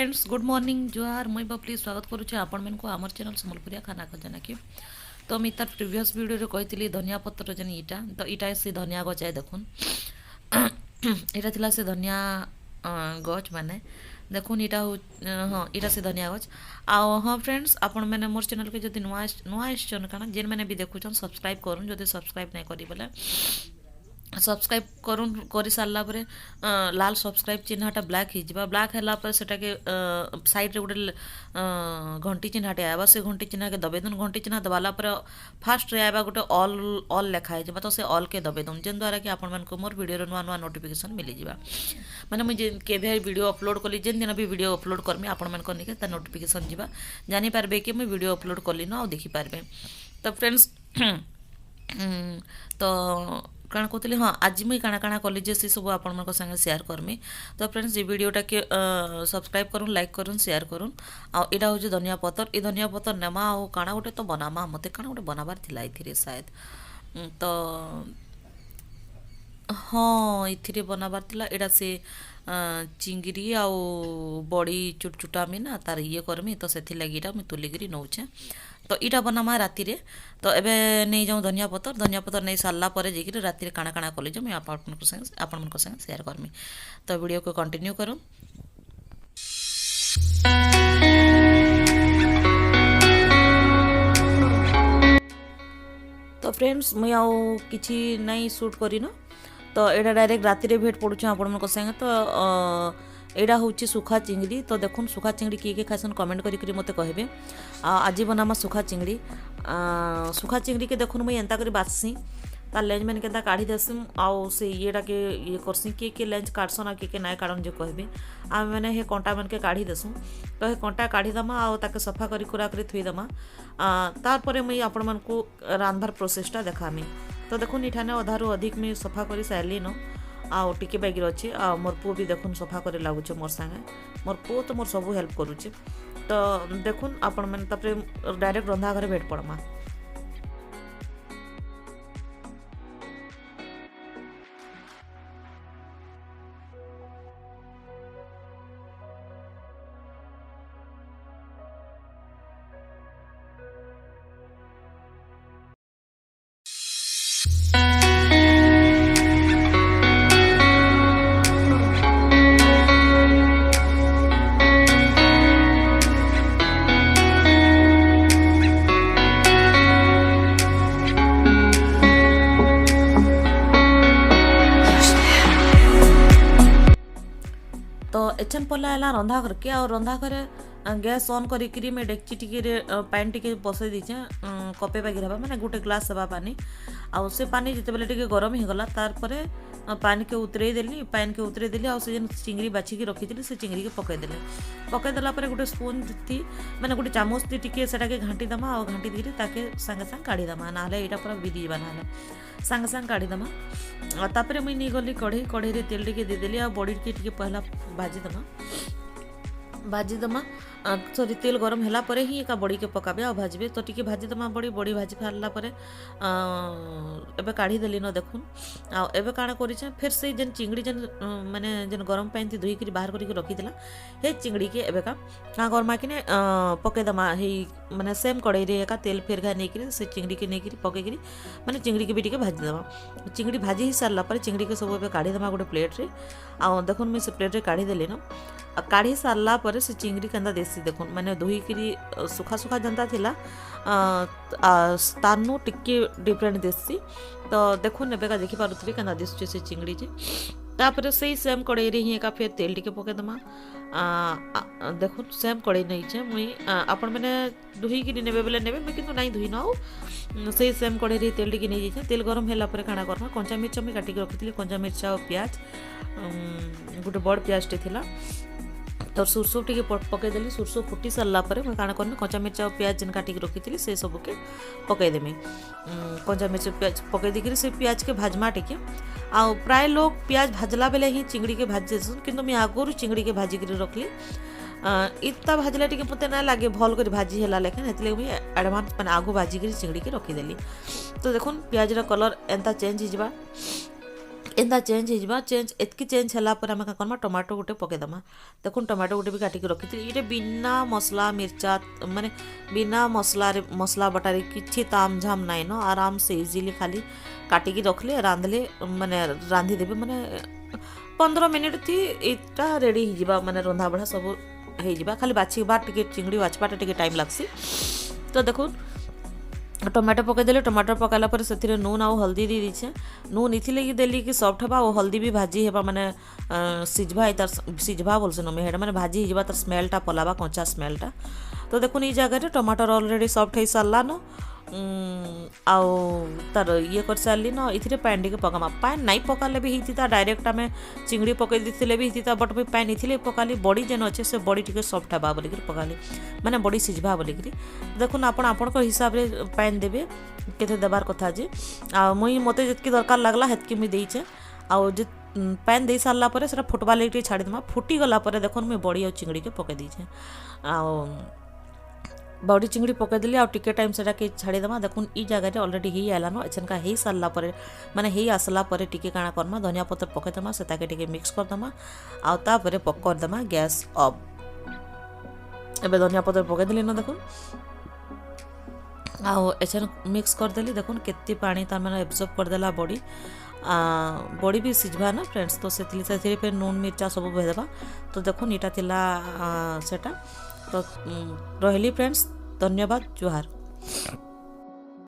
Friends good morning जुहार मुई बबली स्वागत करुचे आपण मानक आमर चैनल संबलपुरिया खाना खजाना की। तो मुझे तार प्रिवियस वीडियो रे कही धनिया पत्र जेन इटा तो इटा से धनिया गछ है देखुन इटा थिला से धनिया गछ माने देखुन इटा हाँ इटा से धनिया गछ आ हाँ फ्रेंड्स आपण मैंने मोर चैनल के जदि नुआ आसन काना जेन मैंने भी देखुछन सब्सक्राइब करन जदि सब्सक्राइब नहीं करी बोले सब्सक्राइब करुन कर सारा पर लाल सब्सक्राइब चिन्हटा ब्लैक हो ब्लैक है सेटा के साइड रे गोटे घंटी चिन्हटे आवा से घंटी चिन्ह के दबे दून घंटी चिन्ह दबाला पर फास्ट रे आवा गोटे ऑल लेखा है तो से ऑल के दबे दून जेन द्वारा कि आपण मानक मोर वीडियो नुआ नुआ नोटिफिकेशन मिली जावा माने मुझे केभे वीडियो अपलोड कली जेन दिन भी वीडियो अपलोड करमी आपण मानक निके ता नोटिफिकेशन जीवा जानि पारबे कि मैं वीडियो अपलोड कली न आ देखि पारबे। तो फ्रेंड्स तो काण कहते हाँ आज मुझे काଣା काଣା कली जे से सब आपण मन संगे शेयर करमी। तो फ्रेंड्स ये वीडियोटा के सब्सक्राइब करूँ लाइक करूँ शेयर करूँ आटा हूँ धनिया पतर ये धनिया पतर नेमा आ काଣା गोटे तो बनामा मत काଣା गोटे बनाबार थिला इथिरे शायद तो हाँ इथिरे बनाबार थिला एटा से चिंगरी आ बड़ी चुटचुटामी ना तार ये करमी तो से लगी मुझे तुलिकी नौचे तो इटा बनामा राति रे। तो एबे नहीं जाऊँ धनिया पतर नहीं सारा पर जाकर राति काଣା काଣା कले जो मुझे आपण मन संगे शेयर करमी। तो वीडियो को कंटिन्यू करूँ। तो फ्रेंड्स मुझे आउ किछि नहीं शूट करिन तो एटा डायरेक्ट राति रे भेट पड़ुछ आपण मन संगे। तो एटा हूँ सुखा चिंगड़ी तो देखुन सुखा चिंगड़ी किए खासन कमेंट करी मते कहबे। आज बनामा सुखा चिंगड़ी के देखुन मुझे एंता करी बासी तार लेंज मैंने केंता काढ़ी देसी आउ से येटा के ये करसी किए लेंज काटसन आ किए ना काढ़न जो कहबे आम मैंने हे कंटा मन के काढ़ी देसु तो हे कंटा काढ़ी दमा आउ ताके सफा करी कुरा करी थुई दमा तार परे मुई आपण मन को रांधबार प्रोसेसटा देखामी। तो देखुन इठाने अधारू अधिक मुई सफा करी सारली न आउ टिके बैग अच्छे आ मोर पु भी देखुन सफा करे लागुचे मोर संगे मोर पु तो मोर सब हेल्प करुचे। तो देखुन आपण मैंने तापरे डायरेक्ट रंधा घरे भेट पड़मा। तो एचन पला है रंधा घर के और रंधा घर गैस ऑन करी मैं डेक्ची टिके पानी टिके बसई दीचे कपे बागिर हवा माने गोटे ग्लास हवा पानी आउ से पानी जिते बेले टिके गरम हो गला तार परे पानी के उतरे देली आ से चिंगड़ी बाछी के रखी से चिंगड़ी के पकई देला परे गोटे स्पून थी माने गोटे चामच थी टिके सेटा के घाटी दमा आ घाटी दी ताके संगे संग काढ़ी दमा ना एटा पूरा विधि जीवा ना संगे संग काढ़ी दमा। तापरे मुई नहीं गली कढ़ई रे तेल टिके दे देली आ बड़ी के पहला भाजी दमा सॉरी तेल गरम है परे ही एका बड़ी के पकाबे आ भाजबे तो टिके भाजी दमा बड़ी भाजी फारला परे एबे काढ़ी देली न देखुन आ एबे काଣା करिछे फिर से जेन चिंगड़ी जेन माने जेन गरम पानी थी धुई करी बाहर करी रखी दिला हे चिंगड़ी के एबे का गरमा किने पके दमा हे माने सेम कढ़ई रे एका तेल फेर घा नै करी से चिंगड़ी के नै करी पके करी माने चिंगड़ी के भी टिके भाजी दमा चिंगड़ी भाजी ही सारला परे चिंगड़ी के सब एबे काढ़ी दमा गोटे प्लेट रे आ देखुन मैं से प्लेट रे काढ़ी देली न काढ़ी सारला पर से चिंगड़ी केंदा देसी देखुन माने धोई करी सुखा सुखा जनता थिला तानु टिके डिफरेंट देसी। तो देखुन एबे का देखि पारुथबे केंदा दिसुचे से चिंगड़ी जे तापर से सेम कढ़ई रे ही का फिर तेल टिके पके दमा देखुन सेम कढ़ई नहीं छे मुई आपण माने धोई करी नेबे बेले नेबे मैं किंतु नहीं धोई नाउ से सेम कढ़ई रे तेल टिके नहीं जाइछे तेल गरम होला पर काଣା करना कंचा मिर्चा मैं काटी के रखितली कंचा मिर्चा और प्याज गोटे बड़ प्याज टे थिला तो सुरसो टे पकईदेली सुरसो फुटी सारा पर मैं काଣା करनी कंचा मिर्चा और प्याज जेन काटिक रखी से सब के पकईदेमी कंचा मिर्चा प्याज पकई देकर से प्याज के भाजमा टिके आ प्राय लोग प्याज भाजला बेले ही चिंगड़ी के भाजी देसन किंतु मैं आगुरी चिंगड़ी के भाजी कर रखली इतना भाजला टिके मते ना लगे भल कर भाजी है लेकिन हेतले मुझे एडवांस मैंने आगु भाजी कर चिंगड़ी के रखीदेली। तो देखुन प्याज कलर एंता चेंज हो एंता चेंज हो चेंज एतकी चेंज है आम क्या करमा टमाटो गोटे पकईदमा देखुन टमाटो गोटे भी काटिक रखी ये बिना मसला मिर्चा माने बिना मसला बटारे किसी ताम झाम नाई न आराम से इजिली खाली काटिकी रखले रांधले माने रांधिदेवे माने 15 मिनिट थी इटा रेडी हो माने रंधा बढ़ा सब हो खाली बाछिबार टिके चिंगड़ी बाछबाटा टिके टाइम लागसी। तो देखो टमाटो पकईदेले टमाटर पकाला पर से नून आउ हल्दी दी दीछे नून इथिले कि देली कि सॉफ्ट हेबा और हल्दी भी भाजी हेबा माने सिझबा तार सिझबा बोलसे न हेडा माने भाजी हिजबा तार स्मेलटा पलाबा कच्चा स्मेलटा। तो देखुन ये जगह टमाटर ऑलरेडी सॉफ्ट हो सारा न आउ तार ये कर सारी न इथिरे पैन टिके पकामा पैन नाई पकाले भी होता डायरेक्ट आम चिंगड़ी पकई देते भी होता बट मुझे पैन इथिले पकाली बड़ी जेन अच्छे से बड़ी टिके सॉफ्ट हेबा बोलिक पकाली माने बड़ी सिझबा बोलिक देखुन आपण हिसाब से पैन देवे केते देबार कथा जे आ मुई मते जितकी दरकार लागला हेतकी मुई देइछे आउ जे पैन दे सारा पर सेटा फुटबा लगे छाड़ीदेमा फुटी गला पर देखुन मुई बड़ी और चिंगड़ी के पकई देइछे आउ बड़ी चिंगड़ी पकईदेली आ टिके टाइम से छाड़ीदेमा देखुन ई जगह ऑलरेडी ही आलान एछनका हो सारा पर माने ही आसला पर टिके काଣା करमा धनिया पत्र पकईदेमा से टिके मिक्स करदेमा आ तापर करदेमा गैस ऑफ। एबे धनिया पत्र पकईदेली न देखुन आउ एछन मिक्स करदेली देखुन केते पानी तार माने एब्जॉर्ब करदेला बड़ी बड़ी भी सिझबा ना फ्रेंड्स। तो से फिर नून मिर्चा सब भेदेबा। तो देखुन इटा थिला सेटा तो रहिली फ्रेंड्स धन्यवाद जुहार।